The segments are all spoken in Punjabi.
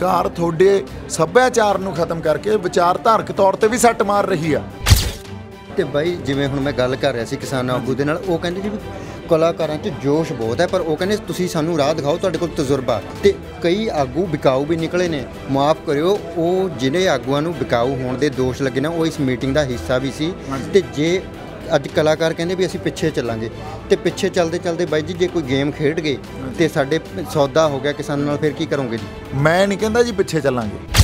सरकार थोड़े सभ्याचार नूं खत्म करके विचारधारक तौर ते भी सੱਟ मार रही है। ਤੇ ਬਾਈ ਜਿਵੇਂ ਹੁਣ ਮੈਂ ਗੱਲ ਕਰ ਰਿਹਾ ਸੀ ਕਿਸਾਨ ਆਗੂ ਦੇ ਨਾਲ, ਉਹ ਕਹਿੰਦੇ ਜੀ ਵੀ ਕਲਾਕਾਰਾਂ 'ਚ ਜੋਸ਼ ਬਹੁਤ ਹੈ, ਪਰ ਉਹ ਕਹਿੰਦੇ ਤੁਸੀਂ ਸਾਨੂੰ ਰਾਹ ਦਿਖਾਓ, ਤੁਹਾਡੇ ਕੋਲ ਤਜਰਬਾ। ਤੇ ਕਈ ਆਗੂ ਵਿਕਾਊ ਵੀ ਨਿਕਲੇ ਨੇ, ਮਾਫ ਕਰਿਓ, ਉਹ ਜਿਹੜੇ ਆਗੂਆਂ ਨੂੰ ਵਿਕਾਊ ਹੋਣ ਦੇ ਦੋਸ਼ ਲੱਗੇ ਨਾ ਉਹ ਇਸ ਮੀਟਿੰਗ ਦਾ ਹਿੱਸਾ ਵੀ ਸੀ। ਤੇ ਜੇ ਅੱਜ ਕਲਾਕਾਰ ਕਹਿੰਦੇ ਵੀ ਅਸੀਂ ਪਿੱਛੇ ਚੱਲਾਂਗੇ, ਤੇ ਪਿੱਛੇ ਚੱਲਦੇ ਚੱਲਦੇ ਬਾਈ ਜੀ ਜੇ ਕੋਈ ਗੇਮ ਖੇਡ ਗਏ ਤੇ ਸਾਡੇ ਸੌਦਾ ਹੋ ਗਿਆ ਕਿਸਾਨਾਂ ਨਾਲ, ਫਿਰ ਕੀ ਕਰੋਗੇ ਜੀ? ਮੈਂ ਨਹੀਂ ਕਹਿੰਦਾ ਜੀ ਪਿੱਛੇ ਚੱਲਾਂਗੇ।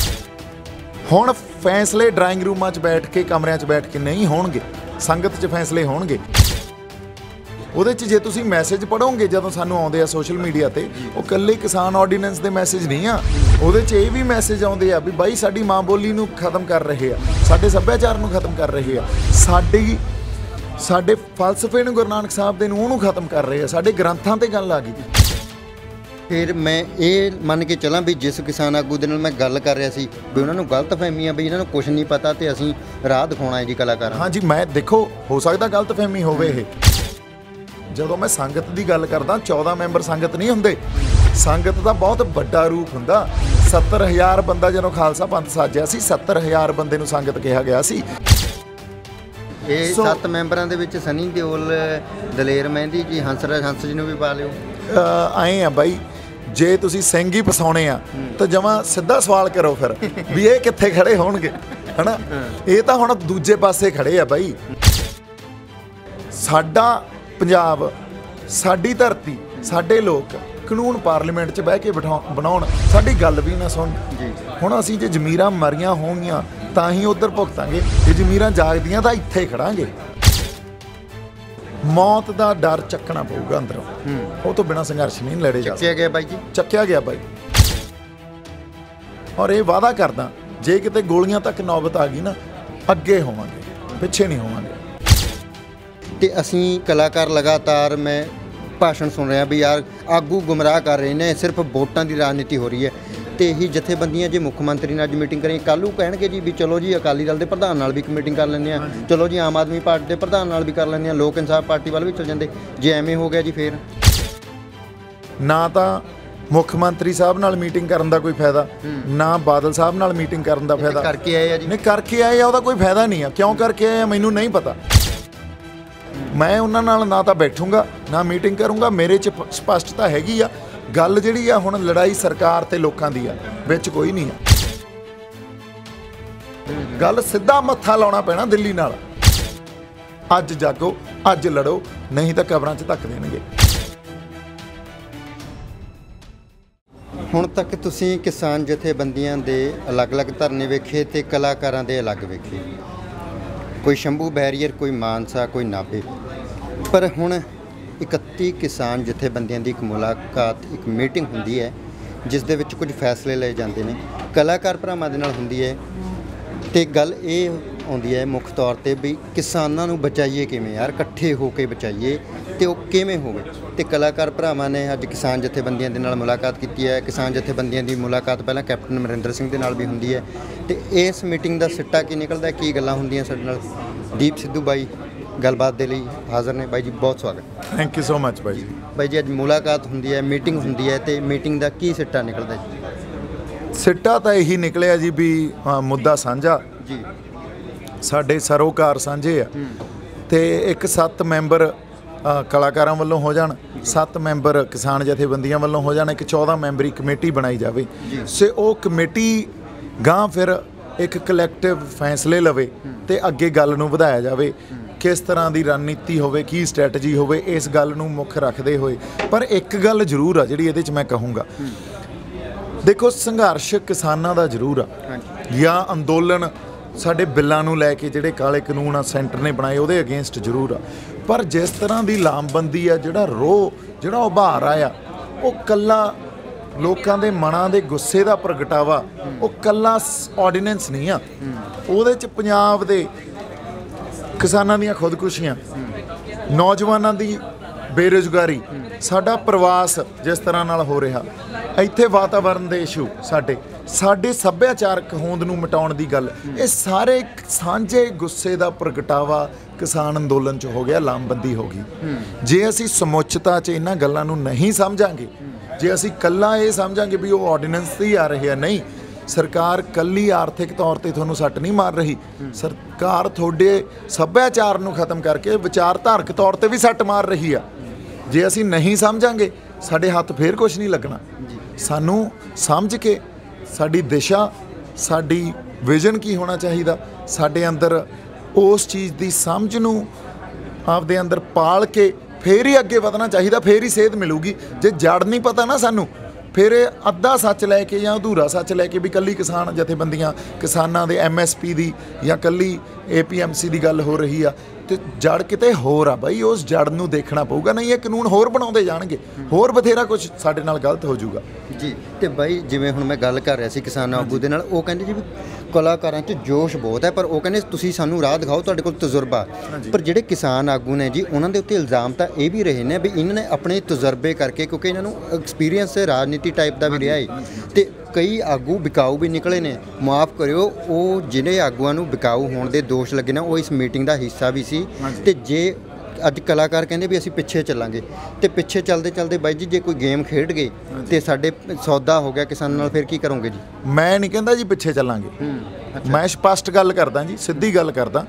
ਹੁਣ फैसले ड्राइंग रूमां 'ਚ बैठ के कमरिਆਂ 'ਚ बैठ के नहीं होणगे, संगत 'ਚ फैसले होणगे। ਉਹਦੇ 'ਚ ਜੇ ਤੁਸੀਂ ਮੈਸੇਜ ਪੜੋਗੇ ਜਦੋਂ ਸਾਨੂੰ ਆਉਂਦੇ ਆ ਸੋਸ਼ਲ ਮੀਡੀਆ ਤੇ, ਉਹ ਇਕੱਲੇ ਕਿਸਾਨ ਆਰਡੀਨੈਂਸ ਦੇ ਮੈਸੇਜ ਨਹੀਂ ਆ, ਉਹਦੇ 'ਚ ਇਹ ਵੀ ਮੈਸੇਜ ਆਉਂਦੇ ਆ ਵੀ ਬਾਈ ਸਾਡੀ ਮਾਂ ਬੋਲੀ ਨੂੰ ਖਤਮ ਕਰ ਰਹੇ ਆ, ਸਾਡੇ ਸੱਭਿਆਚਾਰ ਨੂੰ ਖਤਮ ਕਰ ਰਹੇ ਆ, ਸਾਡੇ ਫਲਸਫੇ ਨੂੰ, ਗੁਰੂ ਨਾਨਕ ਸਾਹਿਬ ਦੇ ਨੂੰ ਉਹਨੂੰ ਖਤਮ ਕਰ ਰਹੇ ਆ, ਸਾਡੇ ਗ੍ਰੰਥਾਂ ਤੇ ਗੱਲ ਆ ਗਈ। ਫਿਰ ਮੈਂ ਇਹ ਮੰਨ ਕੇ ਚੱਲਾਂ ਵੀ ਜਿਸ ਕਿਸਾਨ ਆਗੂ ਦੇ ਨਾਲ ਮੈਂ ਗੱਲ ਕਰ ਰਿਹਾ ਸੀ ਵੀ ਉਹਨਾਂ ਨੂੰ ਗਲਤਫਹਿਮੀ ਆ ਵੀ ਇਹਨਾਂ ਨੂੰ ਕੁਛ ਨਹੀਂ ਪਤਾ ਤੇ ਅਸੀਂ ਰਾਹ ਦਿਖਾਉਣਾ ਹੈ ਜੀ ਕਲਾਕਾਰਾਂ। ਹਾਂਜੀ, ਮੈਂ ਦੇਖੋ ਹੋ ਸਕਦਾ ਗਲਤਫਹਿਮੀ ਹੋਵੇ ਇਹ। ਜਦੋਂ ਮੈਂ ਸੰਗਤ ਦੀ ਗੱਲ ਕਰਦਾ, 14 ਮੈਂਬਰ ਸੰਗਤ ਨਹੀਂ ਹੁੰਦੇ, ਸੰਗਤ ਦਾ ਬਹੁਤ ਵੱਡਾ ਰੂਪ ਹੁੰਦਾ। 70,000 ਬੰਦਾ ਜਦੋਂ ਖਾਲਸਾ ਪੰਥ ਸਾਜਿਆ ਸੀ, 70,000 ਬੰਦੇ ਨੂੰ ਸੰਗਤ ਕਿਹਾ ਗਿਆ ਸੀ। ਇਹ 7 ਮੈਂਬਰਾਂ ਦੇ ਵਿੱਚ ਸਨੀ ਦਿਓਲ, ਦਲੇਰ ਮਹਿੰਦੀ ਜੀ, ਹੰਸਰਾਜ ਹੰਸ ਜੀ ਨੂੰ ਵੀ ਪਾ ਲਿਓ। ਆਏ ਆ ਬਾਈ, ਜੇ ਤੁਸੀਂ ਸਿੰਘ ਹੀ ਫਸਾਉਣੇ ਆ ਤਾਂ ਜਮਾਂ ਸਿੱਧਾ ਸਵਾਲ ਕਰੋ ਫਿਰ ਵੀ ਇਹ ਕਿੱਥੇ ਖੜੇ ਹੋਣਗੇ, ਹਨਾ? ਇਹ ਤਾਂ ਹੁਣ ਦੂਜੇ ਪਾਸੇ ਖੜੇ ਆ ਬਾਈ। ਸਾਡਾ ਪੰਜਾਬ, ਸਾਡੀ ਧਰਤੀ, ਸਾਡੇ ਲੋਕ ਕਾਨੂੰਨ ਪਾਰਲੀਮੈਂਟ 'ਚ ਬਹਿ ਕੇ ਬਣਾਉਣ, ਸਾਡੀ ਗੱਲ ਵੀ ਨਾ ਸੁਣ। ਹੁਣ ਅਸੀਂ ਜੇ ਜ਼ਮੀਰਾਂ ਮਰੀਆਂ ਹੋਣਗੀਆਂ ਤਾਂ ਹੀ ਉੱਧਰ ਭੁਗਤਾਂਗੇ, ਜੇ ਜ਼ਮੀਰਾਂ ਜਾਗਦੀਆਂ ਤਾਂ ਇੱਥੇ ਖੜਾਂਗੇ। ਮੌਤ ਦਾ ਡਰ ਚੱਕਣਾ ਪਊਗਾ ਅੰਦਰੋਂ, ਉਹ ਤੋਂ ਬਿਨਾਂ ਸੰਘਰਸ਼ ਨਹੀਂ ਲੜੇ ਜਾ। ਚੱਕਿਆ ਗਿਆ ਬਾਈ ਜੀ, ਚੱਕਿਆ ਗਿਆ ਬਾਈ। ਔਰ ਇਹ ਵਾਅਦਾ ਕਰਦਾ, ਜੇ ਕਿਤੇ ਗੋਲੀਆਂ ਤੱਕ ਨੌਬਤ ਆ ਗਈ ਨਾ, ਅੱਗੇ ਹੋਵਾਂਗੇ, ਪਿੱਛੇ ਨਹੀਂ ਹੋਵਾਂਗੇ। ਤੇ ਅਸੀਂ ਕਲਾਕਾਰ ਲਗਾਤਾਰ ਮੈਂ ਭਾਸ਼ਣ ਸੁਣ ਰਿਹਾ ਵੀ ਯਾਰ ਆਗੂ ਗੁੰਮਰਾਹ ਕਰ ਰਹੇ ਨੇ, ਸਿਰਫ ਵੋਟਾਂ ਦੀ ਰਾਜਨੀਤੀ ਹੋ ਰਹੀ ਹੈ। ਤੇ ਇਹੀ ਜਥੇਬੰਦੀਆਂ ਜੇ ਮੁੱਖ ਮੰਤਰੀ ਨਾਲ ਅੱਜ ਮੀਟਿੰਗ ਕਰੀ, ਕੱਲ੍ਹ ਨੂੰ ਕਹਿਣਗੇ ਜੀ ਵੀ ਚਲੋ ਜੀ ਅਕਾਲੀ ਦਲ ਦੇ ਪ੍ਰਧਾਨ ਨਾਲ ਵੀ ਇੱਕ ਮੀਟਿੰਗ ਕਰ ਲੈਂਦੇ ਆ, ਚਲੋ ਜੀ ਆਮ ਆਦਮੀ ਪਾਰਟੀ ਦੇ ਪ੍ਰਧਾਨ ਨਾਲ ਵੀ ਕਰ ਲੈਂਦੇ ਆ, ਲੋਕ ਇਨਸਾਫ ਪਾਰਟੀ ਵੱਲ ਵੀ ਚੱਲ ਜਾਂਦੇ। ਜੇ ਐਵੇਂ ਹੋ ਗਿਆ ਜੀ ਫਿਰ ਨਾ ਤਾਂ ਮੁੱਖ ਮੰਤਰੀ ਸਾਹਿਬ ਨਾਲ ਮੀਟਿੰਗ ਕਰਨ ਦਾ ਕੋਈ ਫਾਇਦਾ, ਨਾ ਬਾਦਲ ਸਾਹਿਬ ਨਾਲ ਮੀਟਿੰਗ ਕਰਨ ਦਾ ਫਾਇਦਾ। ਕਰਕੇ ਆਏ ਆ ਜੀ, ਨਹੀਂ ਕਰਕੇ ਆਏ ਆ, ਉਹਦਾ ਕੋਈ ਫਾਇਦਾ ਨਹੀਂ ਆ। ਕਿਉਂ ਕਰਕੇ ਆਏ ਆ ਮੈਨੂੰ ਨਹੀਂ ਪਤਾ। ਮੈਂ ਉਹਨਾਂ ਨਾਲ ਨਾ ਤਾਂ ਬੈਠੂੰਗਾ ਨਾ ਮੀਟਿੰਗ ਕਰੂੰਗਾ। ਮੇਰੇ 'ਚ ਸਪਸ਼ਟਤਾ ਹੈਗੀ ਆ। ਗੱਲ ਜਿਹੜੀ ਆ ਹੁਣ ਲੜਾਈ ਸਰਕਾਰ ਤੇ ਲੋਕਾਂ ਦੀ ਆ, ਵਿੱਚ ਕੋਈ ਨਹੀਂ ਆ। ਗੱਲ ਸਿੱਧਾ ਮੱਥਾ ਲਾਉਣਾ ਪੈਣਾ ਦਿੱਲੀ ਨਾਲ। ਅੱਜ ਜਾਗੋ, ਅੱਜ ਲੜੋ, ਨਹੀਂ ਤਾਂ ਕਬਰਾਂ 'ਚ ਧੱਕ ਦੇਣਗੇ। ਹੁਣ ਤੱਕ ਤੁਸੀਂ ਕਿਸਾਨ ਜਥੇਬੰਦੀਆਂ ਦੇ ਅਲੱਗ-ਅਲੱਗ ਧਰਨੇ ਵੇਖੇ ਤੇ ਕਲਾਕਾਰਾਂ ਦੇ ਅਲੱਗ ਵੇਖੇ, ਕੋਈ ਸ਼ੰਭੂ ਬੈਰੀਅਰ, ਕੋਈ ਮਾਨਸਾ, ਕੋਈ ਨਾਭੇ। ਪਰ ਹੁਣ 31 ਕਿਸਾਨ ਜਥੇਬੰਦੀਆਂ ਦੀ ਇੱਕ ਮੁਲਾਕਾਤ, ਇੱਕ ਮੀਟਿੰਗ ਹੁੰਦੀ ਹੈ ਜਿਸ ਦੇ ਵਿੱਚ ਕੁਝ ਫੈਸਲੇ ਲਏ ਜਾਂਦੇ ਨੇ, ਕਲਾਕਾਰ ਭਰਾਵਾਂ ਦੇ ਨਾਲ ਹੁੰਦੀ ਹੈ। ਤੇ ਗੱਲ ਇਹ ਆਉਂਦੀ ਹੈ ਮੁੱਖ ਤੌਰ ਤੇ ਵੀ ਕਿਸਾਨਾਂ ਨੂੰ ਬਚਾਈਏ ਕਿਵੇਂ ਯਾਰ, ਇਕੱਠੇ ਹੋ ਕੇ ਬਚਾਈਏ, ਤੇ ਉਹ ਕਿਵੇਂ ਹੋਵੇ। ਤੇ ਕਲਾਕਾਰ ਭਰਾਵਾਂ ਨੇ ਅੱਜ ਕਿਸਾਨ ਜਥੇਬੰਦੀਆਂ ਦੇ ਨਾਲ ਮੁਲਾਕਾਤ ਕੀਤੀ ਹੈ। ਕਿਸਾਨ ਜਥੇਬੰਦੀਆਂ ਦੀ ਮੁਲਾਕਾਤ ਪਹਿਲਾਂ ਕੈਪਟਨ ਅਮਰਿੰਦਰ ਸਿੰਘ ਦੇ ਨਾਲ ਵੀ ਹੁੰਦੀ ਹੈ। ਤੇ ਇਸ ਮੀਟਿੰਗ ਦਾ ਸਿੱਟਾ ਕੀ ਨਿਕਲਦਾ, ਕੀ ਗੱਲਾਂ ਹੁੰਦੀਆਂ ਸਾਡੇ ਨਾਲ? ਦੀਪ ਸਿੱਧੂ ਬਾਈ ਗੱਲਬਾਤ ਦੇ ਲਈ ਹਾਜ਼ਰ ਨੇ। ਬਾਈ ਜੀ ਬਹੁਤ ਸਵਾਗਤ। ਥੈਂਕ ਯੂ ਸੋ ਮਚ ਬਾਈ ਜੀ। ਬਾਈ ਜੀ ਅੱਜ ਮੁਲਾਕਾਤ ਹੁੰਦੀ ਹੈ, ਮੀਟਿੰਗ ਹੁੰਦੀ ਹੈ, ਤੇ ਮੀਟਿੰਗ ਦਾ ਕੀ ਸਿੱਟਾ ਨਿਕਲਦਾ ਜੀ? ਸਿੱਟਾ ਤਾਂ ਇਹੀ ਨਿਕਲਿਆ ਜੀ ਵੀ ਮੁੱਦਾ ਸਾਂਝਾ ਜੀ, ਸਾਡੇ ਸਰੋਕਾਰ ਸਾਂਝੇ ਆ। ਤੇ ਇੱਕ 7 ਮੈਂਬਰ ਕਲਾਕਾਰਾਂ ਵੱਲੋਂ ਹੋ ਜਾਣ, 7 ਮੈਂਬਰ ਕਿਸਾਨ ਜਥੇਬੰਦੀਆਂ ਵੱਲੋਂ ਹੋ ਜਾਣ, ਇੱਕ 14 ਮੈਂਬਰੀ ਕਮੇਟੀ ਬਣਾਈ ਜਾਵੇ। ਸੇ ਉਹ ਕਮੇਟੀ ਗਾਂ ਫਿਰ ਇੱਕ ਕਲੈਕਟਿਵ ਫੈਸਲੇ ਲਵੇ ਤੇ ਅੱਗੇ ਗੱਲ ਨੂੰ ਵਧਾਇਆ ਜਾਵੇ। ਕਿਸ ਤਰ੍ਹਾਂ ਦੀ ਰਣਨੀਤੀ ਹੋਵੇ, ਕੀ ਸਟ੍ਰੈਟਜੀ ਹੋਵੇ, ਇਸ ਗੱਲ ਨੂੰ ਮੁੱਖ ਰੱਖਦੇ ਹੋਏ। ਪਰ ਇੱਕ ਗੱਲ ਜ਼ਰੂਰ ਆ ਜਿਹੜੀ ਇਹਦੇ 'ਚ ਮੈਂ ਕਹੂੰਗਾ, ਦੇਖੋ ਸੰਘਰਸ਼ ਕਿਸਾਨਾਂ ਦਾ ਜ਼ਰੂਰ ਆ ਜਾਂ ਅੰਦੋਲਨ ਸਾਡੇ ਬਿੱਲਾਂ ਨੂੰ ਲੈ ਕੇ ਜਿਹੜੇ ਕਾਲੇ ਕਾਨੂੰਨ ਆ ਸੈਂਟਰ ਨੇ ਬਣਾਏ ਉਹਦੇ ਅਗੇਂਸਟ ਜ਼ਰੂਰ ਆ। ਪਰ ਜਿਸ ਤਰ੍ਹਾਂ ਦੀ ਲਾਮਬੰਦੀ ਆ, ਜਿਹੜਾ ਰੋਹ, ਜਿਹੜਾ ਉਭਾਰ ਆਇਆ, ਉਹ ਕੱਲਾ ਲੋਕਾਂ ਦੇ ਮਨਾਂ ਦੇ ਗੁੱਸੇ ਦਾ ਪ੍ਰਗਟਾਵਾ, ਉਹ ਕੱਲਾ ਆਰਡੀਨੈਂਸ ਨਹੀਂ ਆ। ਉਹਦੇ 'ਚ ਪੰਜਾਬ ਦੇ ਕਿਸਾਨਾਂ ਦੀਆਂ ਖੁਦਕੁਸ਼ੀਆਂ, ਨੌਜਵਾਨਾਂ ਦੀ ਬੇਰੁਜ਼ਗਾਰੀ, ਸਾਡਾ ਪ੍ਰਵਾਸ ਜਿਸ ਤਰ੍ਹਾਂ ਨਾਲ ਹੋ ਰਿਹਾ, ਇੱਥੇ ਵਾਤਾਵਰਨ ਦੇ ਇਸ਼ੂ, ਸਾਡੇ ਸੱਭਿਆਚਾਰਕ ਹੋਂਦ ਨੂੰ ਮਿਟਾਉਣ ਦੀ ਗੱਲ, ਇਹ ਸਾਰੇ ਇੱਕ ਸਾਂਝੇ ਗੁੱਸੇ ਦਾ ਪ੍ਰਗਟਾਵਾ ਕਿਸਾਨ ਅੰਦੋਲਨ 'ਚ ਹੋ ਗਿਆ, ਲਾਮਬੰਦੀ ਹੋ ਗਈ। ਜੇ ਅਸੀਂ ਸਮੁੱਚਤਾ 'ਚ ਇਹਨਾਂ ਗੱਲਾਂ ਨੂੰ ਨਹੀਂ ਸਮਝਾਂਗੇ ਜੇ ਅਸੀਂ ਕੱਲਾ ਇਹ ਸਮਝਾਂਗੇ ਵੀ ਉਹ ਆਰਡੀਨੈਂਸ ਤੇ ਹੀ ਆ ਰਹੇ ਆ, ਨਹੀਂ, ਸਰਕਾਰ ਕੱਲੀ ਆਰਥਿਕ ਤੌਰ ਤੇ ਤੁਹਾਨੂੰ ਸੱਟ ਨਹੀਂ ਮਾਰ ਰਹੀ, ਸਰਕਾਰ ਤੁਹਾਡੇ ਸੱਭਿਆਚਾਰ ਨੂੰ ਖਤਮ ਕਰਕੇ ਵਿਚਾਰਧਾਰਕ ਤੌਰ ਤੇ ਵੀ ਸੱਟ ਮਾਰ ਰਹੀ ਆ। ਜੇ ਅਸੀਂ ਨਹੀਂ ਸਮਝਾਂਗੇ ਸਾਡੇ ਹੱਥ ਫੇਰ ਕੁਝ ਨਹੀਂ ਲੱਗਣਾ। ਸਾਨੂੰ ਸਮਝ ਕੇ ਸਾਡੀ ਦਿਸ਼ਾ, ਸਾਡੀ ਵਿਜ਼ਨ ਕੀ ਹੋਣਾ ਚਾਹੀਦਾ, ਸਾਡੇ ਅੰਦਰ ਉਸ ਚੀਜ਼ ਦੀ ਸਮਝ ਨੂੰ ਆਪਦੇ ਅੰਦਰ ਪਾਲ ਕੇ ਫੇਰ ਹੀ ਅੱਗੇ ਵਧਣਾ ਚਾਹੀਦਾ, ਫੇਰ ਹੀ ਸੇਧ ਮਿਲੂਗੀ। ਜੇ ਜੜ ਨਹੀਂ ਪਤਾ ਨਾ ਸਾਨੂੰ, ਫਿਰ ਇਹ ਅੱਧਾ ਸੱਚ ਲੈ ਕੇ ਜਾਂ ਅਧੂਰਾ ਸੱਚ ਲੈ ਕੇ ਵੀ ਕੱਲੀ ਕਿਸਾਨ ਜਥੇਬੰਦੀਆਂ, ਕਿਸਾਨਾਂ ਦੇ MSP ਦੀ ਜਾਂ ਕੱਲੀ APMC ਦੀ ਗੱਲ ਹੋ ਰਹੀ ਆ, ਤੇ ਜੜ ਕਿਤੇ ਹੋਰ ਆ ਬਾਈ। ਉਸ ਜੜ ਨੂੰ ਦੇਖਣਾ ਪਊਗਾ, ਨਹੀਂ ਇਹ ਕਾਨੂੰਨ ਹੋਰ ਬਣਾਉਂਦੇ ਜਾਣਗੇ, ਹੋਰ ਬਥੇਰਾ ਕੁਝ ਸਾਡੇ ਨਾਲ ਗਲਤ ਹੋ ਜਾਊਗਾ ਜੀ। ਤੇ ਬਾਈ ਜਿਵੇਂ ਹੁਣ ਮੈਂ ਗੱਲ ਕਰ ਰਿਹਾ ਸੀ ਕਿਸਾਨ ਆਗੂ ਦੇ ਨਾਲ, ਉਹ ਕਹਿੰਦੇ ਜੀ ਵੀ ਕਲਾਕਾਰਾਂ 'ਚ ਜੋਸ਼ ਬਹੁਤ ਹੈ, ਪਰ ਉਹ ਕਹਿੰਦੇ ਤੁਸੀਂ ਸਾਨੂੰ ਰਾਹ ਦਿਖਾਓ, ਤੁਹਾਡੇ ਕੋਲ ਤਜਰਬਾ। ਪਰ ਜਿਹੜੇ ਕਿਸਾਨ ਆਗੂ ਨੇ ਜੀ, ਉਹਨਾਂ ਦੇ ਉੱਤੇ ਇਲਜ਼ਾਮ ਤਾਂ ਇਹ ਵੀ ਰਹੇ ਨੇ ਵੀ ਇਹਨਾਂ ਨੇ ਆਪਣੇ ਤਜਰਬੇ ਕਰਕੇ, ਕਿਉਂਕਿ ਇਹਨਾਂ ਨੂੰ ਐਕਸਪੀਰੀਅੰਸ ਰਾਜਨੀਤੀ ਟਾਈਪ ਦਾ ਵੀ ਰਿਹਾ ਹੈ, ਤੇ ਕਈ ਆਗੂ ਵਿਕਾਊ ਵੀ ਨਿਕਲੇ ਨੇ। ਮਾਫ ਕਰਿਓ, ਉਹ ਜਿਹੜੇ ਆਗੂਆਂ ਨੂੰ ਵਿਕਾਊ ਹੋਣ ਦੇ ਦੋਸ਼ ਲੱਗੇ ਨੇ, ਉਹ ਇਸ ਮੀਟਿੰਗ ਦਾ ਹਿੱਸਾ ਵੀ ਸੀ। ਤੇ ਜੇ ਅੱਜ ਕਲਾਕਾਰ ਕਹਿੰਦੇ ਵੀ ਅਸੀਂ ਪਿੱਛੇ ਚੱਲਾਂਗੇ, ਤੇ ਪਿੱਛੇ ਚੱਲਦੇ ਚੱਲਦੇ ਬਾਈ ਜੀ ਜੇ ਕੋਈ ਗੇਮ ਖੇਡ ਗਏ ਤੇ ਸਾਡੇ ਸੌਦਾ ਹੋ ਗਿਆ ਕਿਸਾਨਾਂ ਨਾਲ, ਫਿਰ ਕੀ ਕਰੋਗੇ ਜੀ? ਮੈਂ ਨਹੀਂ ਕਹਿੰਦਾ ਜੀ ਪਿੱਛੇ ਚੱਲਾਂਗੇ, ਮੈਂ ਸਪਸ਼ਟ ਗੱਲ ਕਰਦਾ ਜੀ, ਸਿੱਧੀ ਗੱਲ ਕਰਦਾ।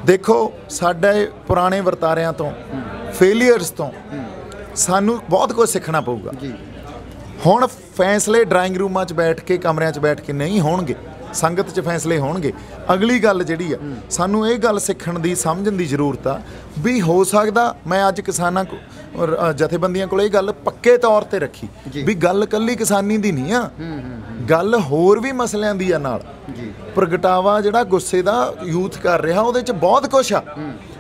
ਦੇਖੋ, ਸਾਡੇ ਪੁਰਾਣੇ ਵਰਤਾਰਿਆਂ ਤੋਂ, ਫੇਲੀਅਰਸ ਤੋਂ ਸਾਨੂੰ ਬਹੁਤ ਕੁਝ ਸਿੱਖਣਾ ਪਊਗਾ ਜੀ। ਹੁਣ ਫੈਸਲੇ ਡਰਾਇੰਗ ਰੂਮਾਂ 'ਚ ਬੈਠ ਕੇ, ਕਮਰਿਆਂ 'ਚ ਬੈਠ ਕੇ ਨਹੀਂ ਹੋਣਗੇ, ਸੰਗਤ 'ਚ ਫੈਸਲੇ ਹੋਣਗੇ। ਅਗਲੀ ਗੱਲ ਜਿਹੜੀ ਆ, ਸਾਨੂੰ ਇਹ ਗੱਲ ਸਿੱਖਣ ਦੀ, ਸਮਝਣ ਦੀ ਜ਼ਰੂਰਤ ਆ ਵੀ ਹੋ ਸਕਦਾ, ਮੈਂ ਅੱਜ ਕਿਸਾਨਾਂ ਜਥੇਬੰਦੀਆਂ ਕੋਲ ਇਹ ਗੱਲ ਪੱਕੇ ਤੌਰ ਤੇ ਰੱਖੀ ਵੀ ਗੱਲ ਕੱਲੀ ਕਿਸਾਨੀ ਦੀ ਨਹੀਂ ਆ, ਗੱਲ ਹੋਰ ਵੀ ਮਸਲਿਆਂ ਦੀ ਆ ਨਾਲ। ਪ੍ਰਗਟਾਵਾ ਜਿਹੜਾ ਗੁੱਸੇ ਦਾ ਯੂਥ ਕਰ ਰਿਹਾ, ਉਹਦੇ 'ਚ ਬਹੁਤ ਕੁਛ ਆ।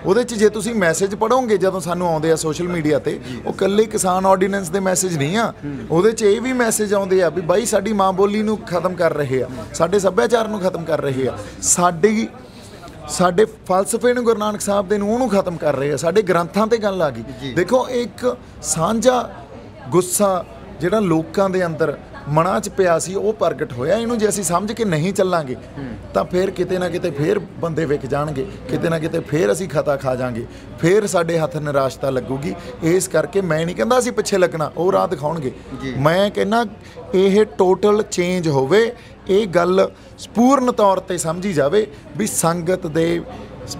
ਉਹਦੇ 'ਚ ਜੇ ਤੁਸੀਂ ਮੈਸੇਜ ਪੜ੍ਹੋਗੇ ਜਦੋਂ ਸਾਨੂੰ ਆਉਂਦੇ ਆ ਸੋਸ਼ਲ ਮੀਡੀਆ ਤੇ, ਉਹ ਇਕੱਲੇ ਕਿਸਾਨ ਆਰਡੀਨੈਂਸ ਦੇ ਮੈਸੇਜ ਨਹੀਂ ਆ, ਉਹਦੇ 'ਚ ਇਹ ਵੀ ਮੈਸੇਜ ਆਉਂਦੇ ਆ ਵੀ ਬਾਈ ਸਾਡੀ ਮਾਂ ਬੋਲੀ ਨੂੰ ਖਤਮ ਕਰ ਰਹੇ ਆ, ਸਾਡੇ ਸੱਭਿਆਚਾਰ ਨੂੰ ਖਤਮ ਕਰ ਰਹੇ ਆ, ਸਾਡੇ ਫਲਸਫੇ ਨੂੰ, ਗੁਰੂ ਨਾਨਕ ਸਾਹਿਬ ਦੇ ਨੂੰ, ਉਹਨੂੰ ਖਤਮ ਕਰ ਰਹੇ ਆ, ਸਾਡੇ ਗ੍ਰੰਥਾਂ ਤੇ ਗੱਲ ਆ ਗਈ। ਦੇਖੋ, ਇੱਕ ਸਾਂਝਾ ਗੁੱਸਾ ਜਿਹੜਾ ਲੋਕਾਂ ਦੇ ਅੰਦਰ ਮਨਾਂ 'ਚ ਪਿਆ ਸੀ, ਉਹ ਪ੍ਰਗਟ ਹੋਇਆ। ਇਹਨੂੰ ਜੇ ਅਸੀਂ ਸਮਝ ਕੇ ਨਹੀਂ ਚੱਲਾਂਗੇ ਤਾਂ ਫਿਰ ਕਿਤੇ ਨਾ ਕਿਤੇ ਫਿਰ ਬੰਦੇ ਵਿਕ ਜਾਣਗੇ, ਕਿਤੇ ਨਾ ਕਿਤੇ ਫਿਰ ਅਸੀਂ ਖਤਾ ਖਾ ਜਾਾਂਗੇ, ਫਿਰ ਸਾਡੇ ਹੱਥ ਨਿਰਾਸ਼ਤਾ ਲੱਗੂਗੀ। ਇਸ ਕਰਕੇ ਮੈਂ ਨਹੀਂ ਕਹਿੰਦਾ ਅਸੀਂ ਪਿੱਛੇ ਲੱਗਣਾ, ਉਹ ਰਾਹ ਦਿਖਾਉਣਗੇ। ਮੈਂ ਕਹਿੰਦਾ ਇਹ ਟੋਟਲ ਚੇਂਜ ਹੋਵੇ, ਇਹ ਗੱਲ ਸਪੂਰਨ ਤੌਰ ਤੇ ਸਮਝੀ ਜਾਵੇ ਵੀ ਸੰਗਤ ਦੇ